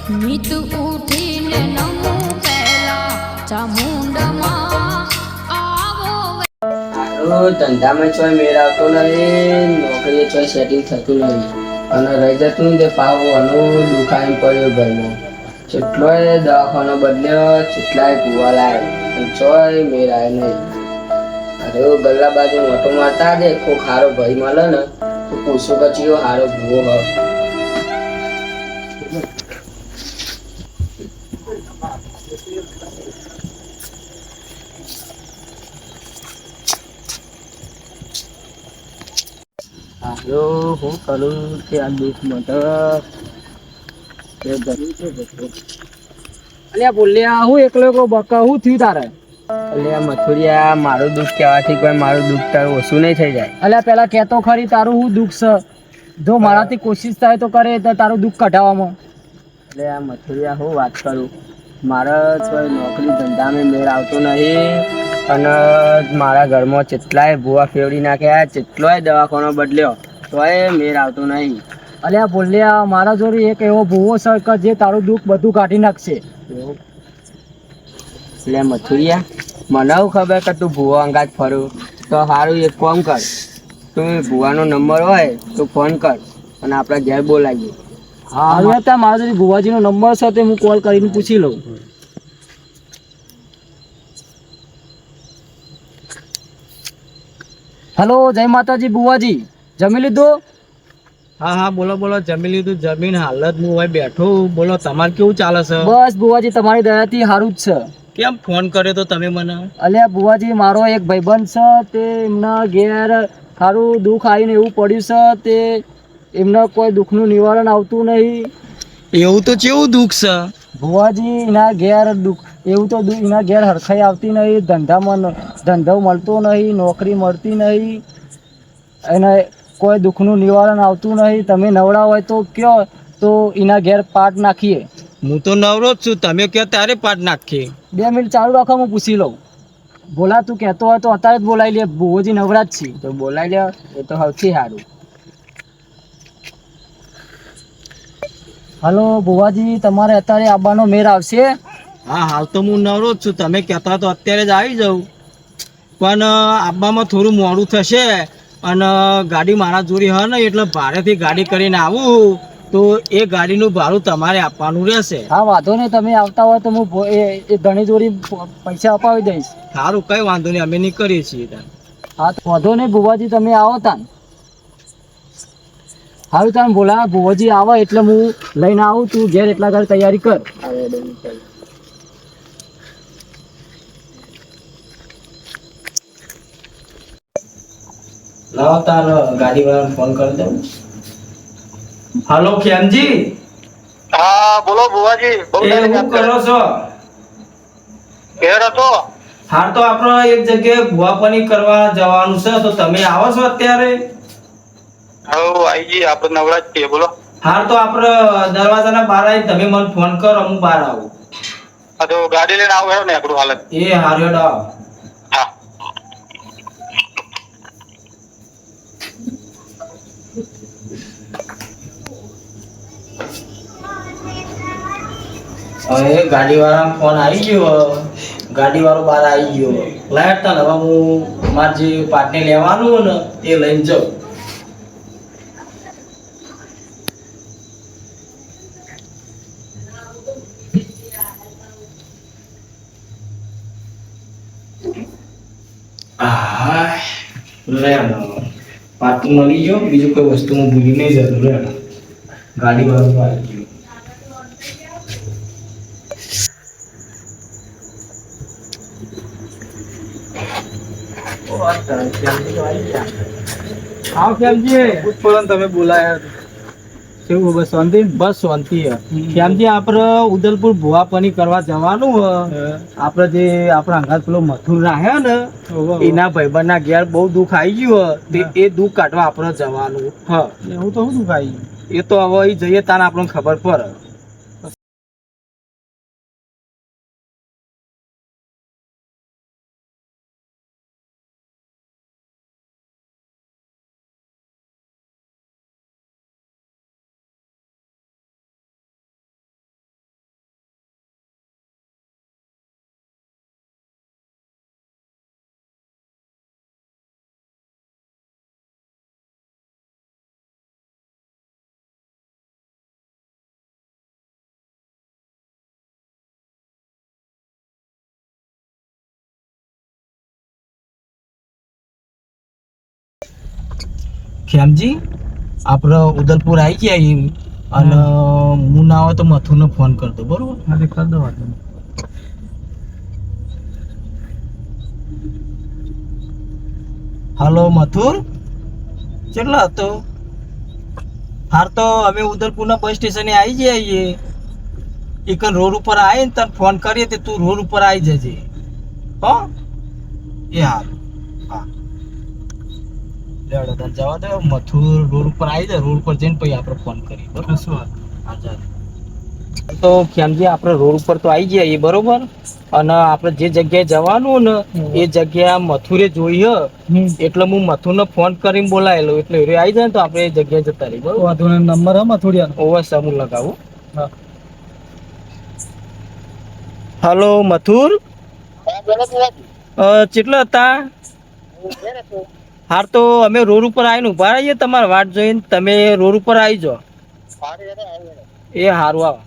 નીત ઉઠીને નમું પહેલા ચામુંડમાં આવો. ધંધામાં ચોય મેળ આવતો નહીં, નોકરીએ ચોય સેટિંગ થતું નહીં અને રહી જતું ને તે પાહુ અનું દુખાઈ પડ્યો ઘરમાં. જેટલોય દવાખાનો બદલ્યો, જેટલાય કુવા લાવ્યો, ચોય મેળ આવે નહીં. અરે ગલ્લા બાજુ મોટો મારતા દે, કોક હારો ભાઈ મળે ને તો પૂછું કે ચિયો હારો ભૂવો હ. હાલો હું કરું કે આ દુઃખ માટે અલ્યા બોલ્યા હું એકલો એકલો બકા હું થયું તારે? એટલે મથુરિયા મારું દુઃખ કહેવાથી કોઈ મારું દુઃખ તારું ઓછું નહીં થઈ જાય. અલ્યા પેલા કહેતો ખરી તારું હું દુઃખ છે, જો મારાથી કોશિશ થાય તો કરે તો તારું દુઃખ કઢાવવામાં. એટલે આ મથુરિયા હું વાત કરું, મારે કોઈ નોકરી ધંધામાં મેળ આવતો નહીં અને મારા ઘરમાં જેટલાય ભૂવા ફેવડી નાખ્યા, જેટલોય દવાખાનો બદલ્યો તોય મેળ આવતો નહીં. અલ્યા બોલ્યા મારા જોડે એક એવો ભૂવો છે કે જે તારું દુઃખ બધું કાઢી નાખશે. એટલે મથુરિયા મને ખબર કે તું ભૂવો અંગાત ફરું તો સારું એક કામ કર, તું ભૂવાનો નંબર હોય તો ફોન કર અને આપણે ઘેર બોલાવીએ. હા ત્યાં મારા જોડે ભુવાજીનો નંબર છે તે હું કોલ કરીને પૂછી લઉં. હેલો જય માતાજી ભુવાજી, જમી લીધું? હા હા બોલો બોલો, જમી લીધું. જમીન હાલત હું હવે બેઠો. બોલો તમારે કેવું ચાલે છે? બસ ભુવાજી તમારી દયાથી સારું જ છે. કેમ ફોન કર્યો તો તમે મને? અલ્યા ભુવાજી મારો એક ભાઈબંધ છે તે એમના ઘેર સારું દુઃખ આવીને એવું પડ્યું છે, તે એમના કોઈ દુઃખનું નિવારણ આવતું નહીં. એવું તો કેવું દુઃખ છે ભુવાજી એના ઘેર દુઃખ એવું તો એના ઘેર હરખાઈ આવતી નહીં, ધંધો મળતો નહીં, નોકરી મળતી નહીં, એને કોઈ દુઃખનું નિવારણ આવતું નહીં. તમે નવડા હોય તો કયો તો એના ઘેર પાટ નાખીએ. હું તો નવરો જ છું, તમે કહો ત્યારે પાડ નાખીએ. 2 મિનિટ ચાલુ રાખો, હું પૂછી લઉં. બોલા તું કહેતો હોય તો અત્યારે જ બોલાવી લે, ભુવાજી નવરા જ છે. તો બોલાવી લે, એ તો સૌથી સારું. હલો ભુવાજી તમારે અત્યારે આવવાનો મેળ આવશે? હા હાલ તો હું નવરો જ છું, તમે કહેતા તો અત્યારે જ આવી જાઉં, પણ આવવામાં થોડું મોડું થશે અને ગાડી મારા જોડે હ ને એટલે ભાડેથી ગાડી કરીને આવું તો એ ગાડીનું ભાડું તમારે આપવાનું રહેશે. હા વાંધો નહીં, તમે આવતા હોય તો હું એ ધણી જોડી પૈસા અપાવી દઈશ. સારું કઈ વાંધો નહીં, અમે નીકળીએ છીએ ત્યાં. હા તો વાંધો નહીં ભુવાજી, તમે આવો તાન. હારું તમે બોલા ભુવાજી આવે એટલે હું લઈને આવું, તું ઘેર એટલા ઘર તૈયારી કર. લાવો તાર ગાડી વાળાને ફોન કરી દઉં. હાલો ખેમજી. હા બોલો બુવાજી. શું કરો છો? ઘેર હતો. હા તો આપણે એક જગ્યાએ ભુવાપણી કરવા જવાનું છે, તો તમે આવો છો અત્યારે? હવ આઈ જઈએ, આપણે નવરા જ છીએ. બોલો. હા તો આપણે દરવાજાના બહાર આવી, તમે મને ફોન કરો, હું બહાર આવું. હા તો ગાડી લઈને આવો હેડો ને એકડું હાલત. એ હાર્યો ડાવ. હા. હવે ગાડી વાળાનો ફોન આવી ગયો, ગાડી વાળો બહાર આવી ગયો. લાય તને હવે હું મારે જે પાટને લેવાનું ને એ લઈને જાઉં. પાટું મળી ગયો, બીજું કોઈ વસ્તુ હું ભૂલી નહીં જતો. ગાડી વાળો આવી ગયો. હા શ્યામજી, તમે બોલાયા કેવું બસ શાંતિ? બસ શાંતિ. શ્યામજી આપણે ઉદલપુર ભુવાપણી કરવા જવાનું આપણે જે આપણા અંગાત પેલો મથુર રાહ્યો ને એના ભાઈબંધના ઘેર બહુ દુઃખ આવી ગયું, એ દુઃખ કાઢવા આપણે જવાનું. હા એવું તો શું દુઃખ આવી? એ તો હવે જઈએ તાને આપણને ખબર પડે. ખેમજી આપણે ઉદલપુર આવી ગયા અને હું ના આવે તો મથુરને ફોન કરતો બરોબર. હા કર દો વાંધો નહીં. હાલો મથુર કેટલા હતો હાર તો અમે ઉદલપુરના બસ સ્ટેશને આવી જઈએ એક રોડ ઉપર આવી ને તને ફોન કરીએ તે તું રોડ ઉપર આવી જજે હો એ હાર હા લેવડો તને જવા દે મથુર રોડ ઉપર આવી જાય રોડ ઉપર જઈને પછી આપણે ફોન કરીએ બરોબર. શું વાત હા ચાલ તો શ્યામજી આપણે રોડ ઉપર તો આવી જઈએ બરોબર અને આપણે જે જગ્યાએ જવાનું ને એ જગ્યા મથુરે જોઈએ એટલે હું મથુરને ફોન કરીને બોલાયેલો એટલે એ આવી જાય ને તો આપણે એ જગ્યાએ જતા રહીએ બરોબર. વાંધો નહીં. નંબર હે મથુરિયાનો? ઓવર સમૂહ લગાવું. હા. હલો મથુર કેટલા હતા હાર તો અમે રોડ ઉપર આવીને ઉભા રહીએ તમારે વાટ જોઈને તમે રોડ ઉપર આવી જાઓ એ હારું આવો.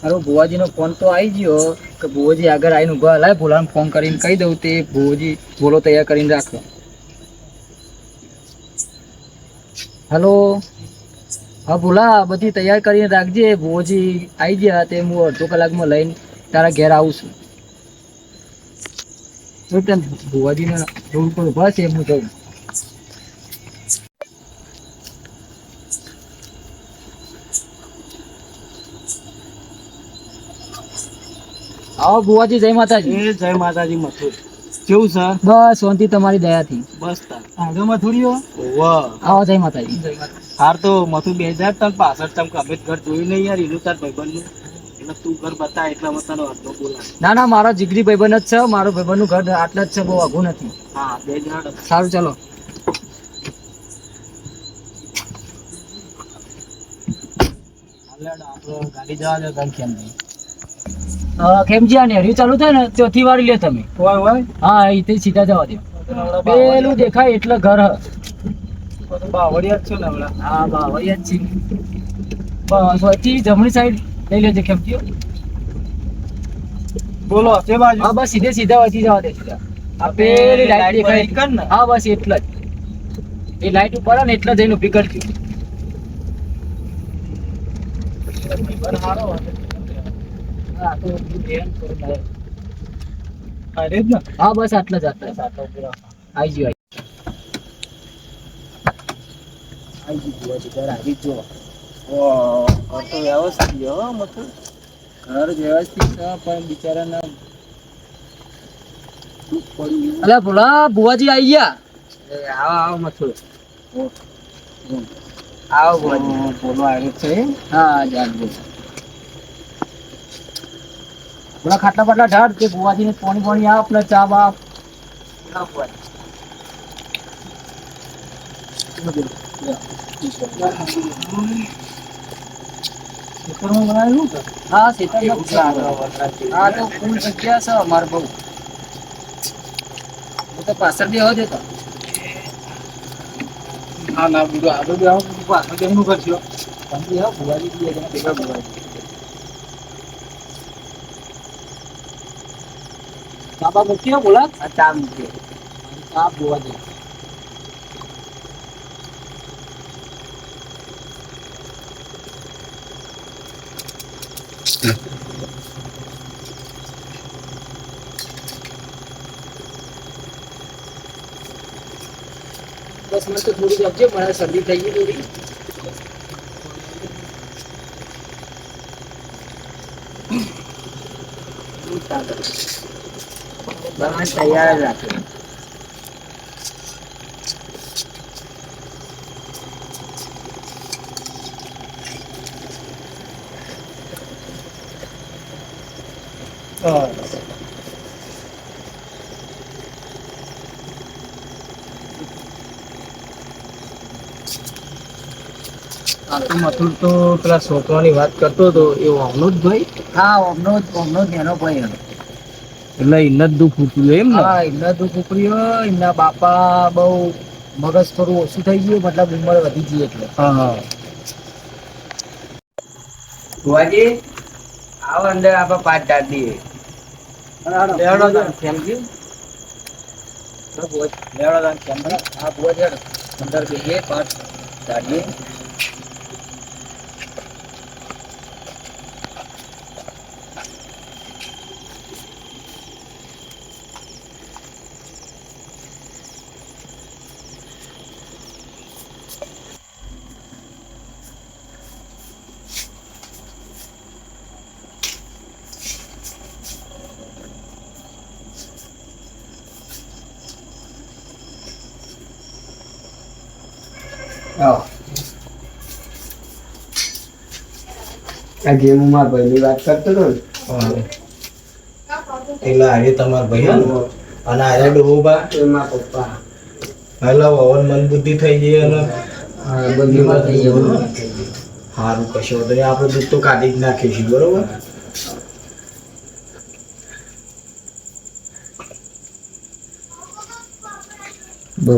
અરે ભુવાજીનો ફોન તો આવી ગયો કે ભુવાજી આગળ આવીને ઉભા લાય ભોલાને ફોન કરીને કહી દઉં તે ભુવાજી ભોલો તૈયાર કરીને રાખો. હેલો હા ભોલા બધી તૈયાર કરીને રાખજે ભુવાજી આવી ગયા તે હું અડધો કલાકમાં લઈને તારા ઘેર આવું છું. ભુવાજીને રોડ ઉપર ઉભા છે હું જાઉં. આવો ભુવાજી જય માતાજી. એ જય માતાજી મથુર કેવું છે બસ શાંતિ તમારી દયાથી. બસ તાર આગળ મથુરીઓ વાહ આવો જય માતાજી. હાર તો મથુર 2065 તમ અમે ઘર જોયું નહીં યાર એનું તાર ભાઈબંધનું એટલે તું ઘર બતા એટલે અમે તને વાતનો બોલા. ના ના મારો જીગરી ભાઈબંધ જ છે. મારો ભાઈબંધનું ઘર આટલા જ છે બહુ આઘું નથી. હા 2000 સારું ચાલો. આપણે ગાડી જવા દે તને ખેમજી. ખેમજી આ નેરી ચાલુ થાય ને ચોથી વાળી લે તમે. હા અહીંથી સીધા જવા દો. પેલું દેખાય એટલે ઘર હ. બાવળિયા જ છો ને હમણાં. હા બાવળિયા જ છે. બસ અહીંથી જમણી સાઈડ લઈ લેજે ખેમજી. બોલો છે બાજુ. હા બસ સીધે સીધા અહીંથી જવા દે સીધા. આ પેલી લાઈટ દેખાય કર ને. હા બસ એટલે જ એ લાઈટ ઉપર ને એટલે જઈને ઉભી કરજો. હા તો અરે જ ને હા બસ આટલા જ આટલા આવી ગયો. આવી ગયો ઘર આવી જો. ઘર તો વ્યવસ્થિત હો મથુર. ઘર વ્યવસ્થિત છે પણ બિચારાના અલા ભોલા ભુવાજી આવી ગયા. આવો આવો મથુર આવો ભુવાજી. બોલો આવ્યો છે હા જાન બોલ. ભોલા ખાટલા પાટલા ઢાળ તે ભુવાજીને પાણી પાણી આપ ને ચા બાપ ના ભુવાજી. ખેતરમાં બનાવેલું છે હા શેતાનમાં હા તો ફૂલ જગ્યા છે અમારે બહુ. હું તો પાછળ બી આવવા દેતો. ના ના બીજું આગળ બી આવો પાછળ કેમનું કરશો સમજી આવો ભુવાજી બી એના ભેગા ભુવાજી. ચા બા મૂકી બોલા. હા ચા મૂકી. ચા ભુવાજી. બસ મને તો થોડી આપજો મને શરદી થઈ ગઈ થોડી. બસ તૈયાર જ રાખજો. મથુર તો પેલા છોકરાની વાત કરતો હતો એ ઓમનો જ ભાઈ. હા ઓમનો જ એનો ભાઈ હતો. એટલે એને જ દુઃખ ઉઠ્યું એમ ને. હા એમના દુઃખ ઉપર્યો. એમના બાપા બહુ મગજ થોડું ઓછું થઈ ગયું મતલબ ઉંમર વધી ગઈ એટલે. હા હા ભુવાજી આવો અંદર આપણે પાટ ડાળ દઈએ. લેવડો તો ખેમજી આ બોજ હેડ અંદર બેસીએ પાછ ગાડીએ આવો. આ ગેમ હું મારા ભાઈની વાત કરતો હતો ને એટલે આજે તમારા ભાઈ હે ને? અને આજે ડોબા એ મારા પપ્પા એટલે વવન મન બુદ્ધિ થઈ ગઈ અને બધીમાં થઈ ગયું. સારું કશું વાંધો નહીં. આપણે દૂધ તો કાઢી જ નાખીશું બરોબર. બહુ